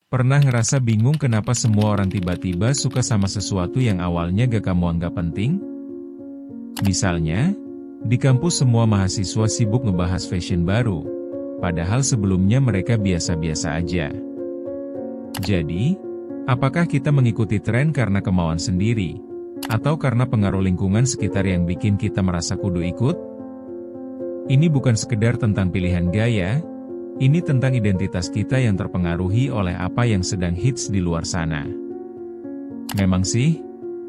Pernah ngerasa bingung kenapa semua orang tiba-tiba suka sama sesuatu yang awalnya gak kamu anggap penting? Misalnya, di kampus semua mahasiswa sibuk ngebahas fashion baru, padahal sebelumnya mereka biasa-biasa aja. Jadi, apakah kita mengikuti tren karena kemauan sendiri, atau karena pengaruh lingkungan sekitar yang bikin kita merasa kudu ikut? Ini bukan sekedar tentang pilihan gaya, ini tentang identitas kita yang terpengaruhi oleh apa yang sedang hits di luar sana. Memang sih,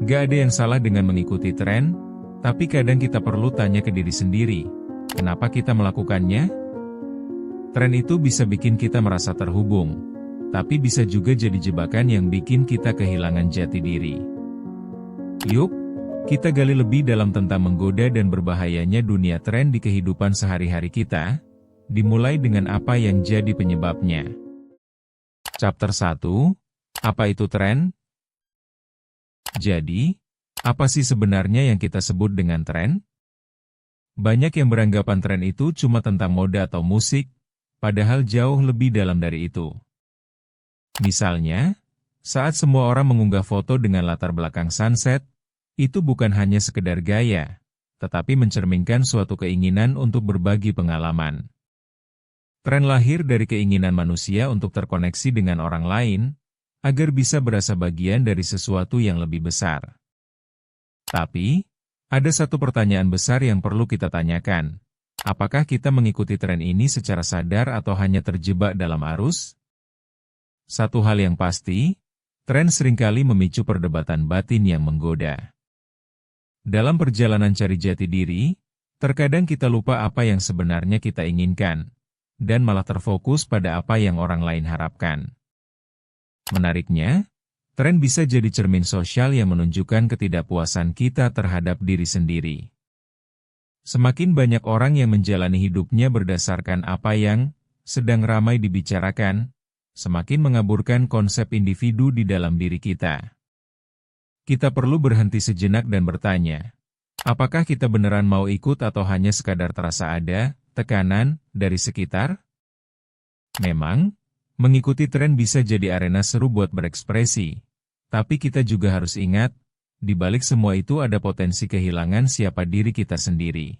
gak ada yang salah dengan mengikuti tren, tapi kadang kita perlu tanya ke diri sendiri, kenapa kita melakukannya? Tren itu bisa bikin kita merasa terhubung, tapi bisa juga jadi jebakan yang bikin kita kehilangan jati diri. Yuk, kita gali lebih dalam tentang menggoda dan berbahayanya dunia tren di kehidupan sehari-hari kita, dimulai dengan apa yang jadi penyebabnya. Chapter 1, Apa itu tren? Jadi, apa sih sebenarnya yang kita sebut dengan tren? Banyak yang beranggapan tren itu cuma tentang mode atau musik, padahal jauh lebih dalam dari itu. Misalnya, saat semua orang mengunggah foto dengan latar belakang sunset, itu bukan hanya sekedar gaya, tetapi mencerminkan suatu keinginan untuk berbagi pengalaman. Tren lahir dari keinginan manusia untuk terkoneksi dengan orang lain, agar bisa berasa bagian dari sesuatu yang lebih besar. Tapi, ada satu pertanyaan besar yang perlu kita tanyakan. Apakah kita mengikuti tren ini secara sadar atau hanya terjebak dalam arus? Satu hal yang pasti, tren seringkali memicu perdebatan batin yang menggoda. Dalam perjalanan cari jati diri, terkadang kita lupa apa yang sebenarnya kita inginkan, dan malah terfokus pada apa yang orang lain harapkan. Menariknya, tren bisa jadi cermin sosial yang menunjukkan ketidakpuasan kita terhadap diri sendiri. Semakin banyak orang yang menjalani hidupnya berdasarkan apa yang sedang ramai dibicarakan, semakin mengaburkan konsep individu di dalam diri kita. Kita perlu berhenti sejenak dan bertanya, apakah kita beneran mau ikut atau hanya sekadar terasa ada tekanan dari sekitar? Memang, mengikuti tren bisa jadi arena seru buat berekspresi, tapi kita juga harus ingat, di balik semua itu ada potensi kehilangan siapa diri kita sendiri.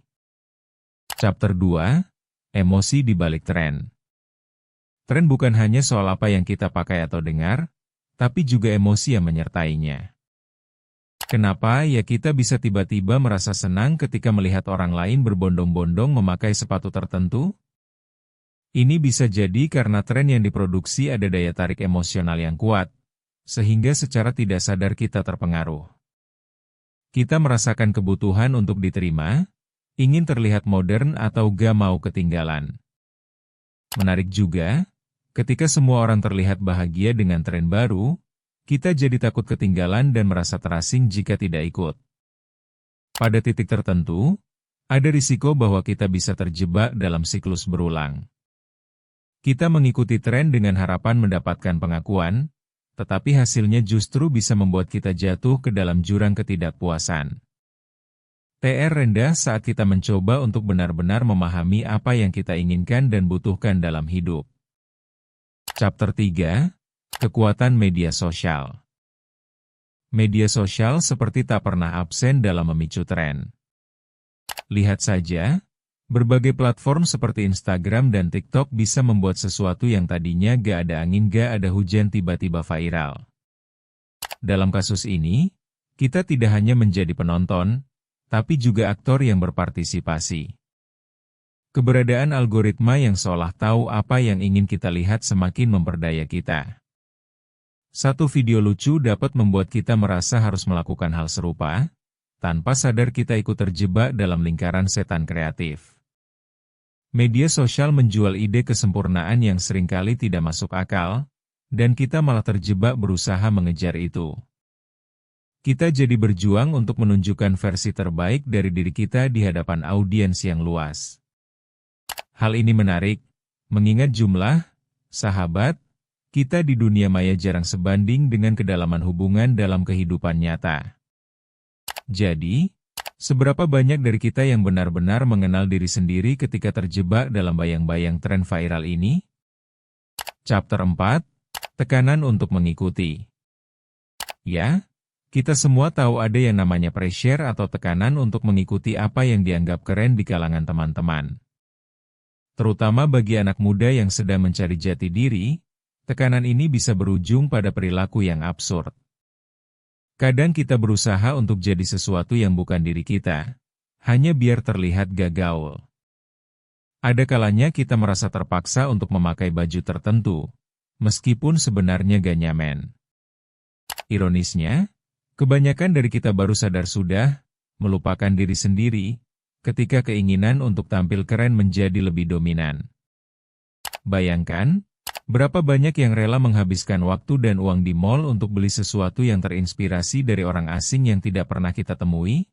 Chapter 2, Emosi di balik tren. Tren bukan hanya soal apa yang kita pakai atau dengar, tapi juga emosi yang menyertainya. Kenapa ya kita bisa tiba-tiba merasa senang ketika melihat orang lain berbondong-bondong memakai sepatu tertentu? Ini bisa jadi karena tren yang diproduksi ada daya tarik emosional yang kuat, sehingga secara tidak sadar kita terpengaruh. Kita merasakan kebutuhan untuk diterima, ingin terlihat modern atau gak mau ketinggalan. Menarik juga, ketika semua orang terlihat bahagia dengan tren baru, kita jadi takut ketinggalan dan merasa terasing jika tidak ikut. Pada titik tertentu, ada risiko bahwa kita bisa terjebak dalam siklus berulang. Kita mengikuti tren dengan harapan mendapatkan pengakuan, tetapi hasilnya justru bisa membuat kita jatuh ke dalam jurang ketidakpuasan. TR rendah saat kita mencoba untuk benar-benar memahami apa yang kita inginkan dan butuhkan dalam hidup. Chapter 3, Kekuatan media sosial. Media sosial seperti tak pernah absen dalam memicu tren. Lihat saja, berbagai platform seperti Instagram dan TikTok bisa membuat sesuatu yang tadinya gak ada angin gak ada hujan tiba-tiba viral. Dalam kasus ini, kita tidak hanya menjadi penonton, tapi juga aktor yang berpartisipasi. Keberadaan algoritma yang seolah tahu apa yang ingin kita lihat semakin memperdaya kita. Satu video lucu dapat membuat kita merasa harus melakukan hal serupa, tanpa sadar kita ikut terjebak dalam lingkaran setan kreatif. Media sosial menjual ide kesempurnaan yang seringkali tidak masuk akal, dan kita malah terjebak berusaha mengejar itu. Kita jadi berjuang untuk menunjukkan versi terbaik dari diri kita di hadapan audiens yang luas. Hal ini menarik, mengingat jumlah sahabat kita di dunia maya jarang sebanding dengan kedalaman hubungan dalam kehidupan nyata. Jadi, seberapa banyak dari kita yang benar-benar mengenal diri sendiri ketika terjebak dalam bayang-bayang tren viral ini? Chapter 4, Tekanan untuk mengikuti. Ya, kita semua tahu ada yang namanya pressure atau tekanan untuk mengikuti apa yang dianggap keren di kalangan teman-teman. Terutama bagi anak muda yang sedang mencari jati diri, tekanan ini bisa berujung pada perilaku yang absurd. Kadang kita berusaha untuk jadi sesuatu yang bukan diri kita, hanya biar terlihat gaul. Ada kalanya kita merasa terpaksa untuk memakai baju tertentu, meskipun sebenarnya gak nyaman. Ironisnya, kebanyakan dari kita baru sadar sudah melupakan diri sendiri ketika keinginan untuk tampil keren menjadi lebih dominan. Bayangkan, berapa banyak yang rela menghabiskan waktu dan uang di mall untuk beli sesuatu yang terinspirasi dari orang asing yang tidak pernah kita temui?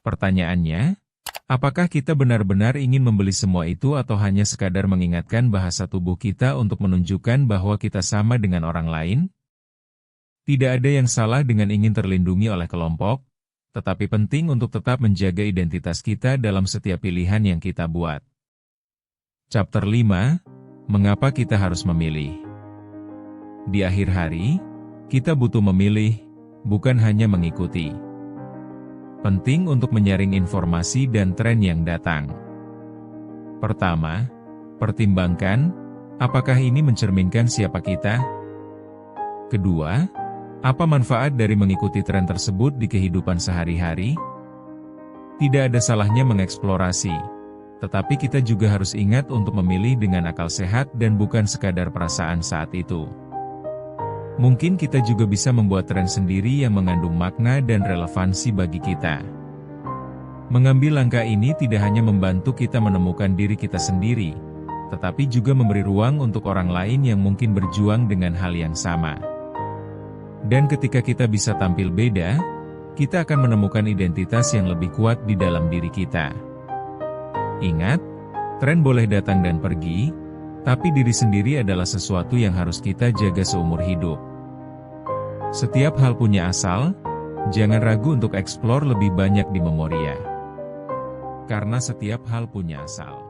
Pertanyaannya, apakah kita benar-benar ingin membeli semua itu atau hanya sekadar mengingatkan bahasa tubuh kita untuk menunjukkan bahwa kita sama dengan orang lain? Tidak ada yang salah dengan ingin terlindungi oleh kelompok, tetapi penting untuk tetap menjaga identitas kita dalam setiap pilihan yang kita buat. Chapter 5, Mengapa kita harus memilih? Di akhir hari, kita butuh memilih, bukan hanya mengikuti. Penting untuk menyaring informasi dan tren yang datang. Pertama, pertimbangkan, apakah ini mencerminkan siapa kita? Kedua, apa manfaat dari mengikuti tren tersebut di kehidupan sehari-hari? Tidak ada salahnya mengeksplorasi. Tetapi kita juga harus ingat untuk memilih dengan akal sehat dan bukan sekadar perasaan saat itu. Mungkin kita juga bisa membuat tren sendiri yang mengandung makna dan relevansi bagi kita. Mengambil langkah ini tidak hanya membantu kita menemukan diri kita sendiri, tetapi juga memberi ruang untuk orang lain yang mungkin berjuang dengan hal yang sama. Dan ketika kita bisa tampil beda, kita akan menemukan identitas yang lebih kuat di dalam diri kita. Ingat, tren boleh datang dan pergi, tapi diri sendiri adalah sesuatu yang harus kita jaga seumur hidup. Setiap hal punya asal, jangan ragu untuk eksplor lebih banyak di Memoria. Karena setiap hal punya asal.